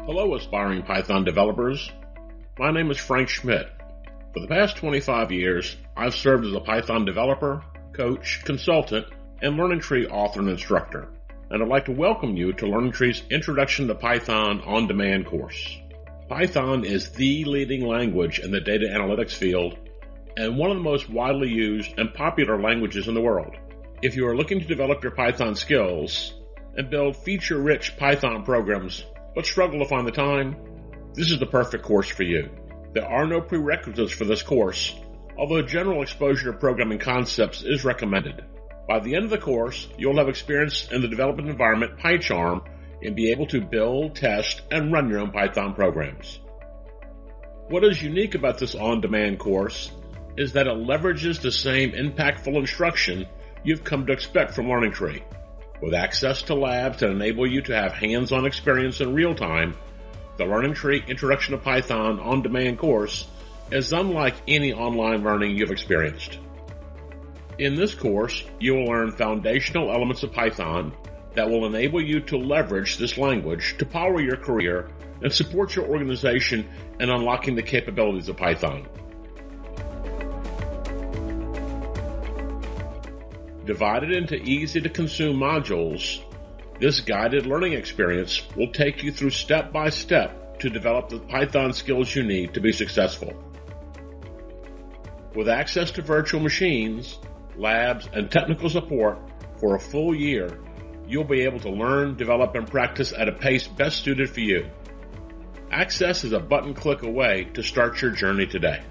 Hello, aspiring Python developers. My name is Frank Schmidt. For the past 25 years, I've served as a Python developer, coach, consultant, and Learning Tree author and instructor. And I'd like to welcome you to Learning Tree's Introduction to Python On Demand course. Python is the leading language in the data analytics field and one of the most widely used and popular languages in the world. If you are looking to develop your Python skills and build feature-rich Python programs but struggle to find the time, this is the perfect course for you. There are no prerequisites for this course, although general exposure to programming concepts is recommended. By the end of the course, you'll have experience in the development environment PyCharm and be able to build, test, and run your own Python programs. What is unique about this on-demand course is that it leverages the same impactful instruction you've come to expect from Learning Tree. With access to labs that enable you to have hands-on experience in real time, the Learning Tree Introduction to Python on-demand course is unlike any online learning you've experienced. In this course, you will learn foundational elements of Python that will enable you to leverage this language to power your career and support your organization in unlocking the capabilities of Python. Divided into easy-to-consume modules, this guided learning experience will take you through step-by-step to develop the Python skills you need to be successful. With access to virtual machines, labs, and technical support for a full year, you'll be able to learn, develop, and practice at a pace best suited for you. Access is a button click away to start your journey today.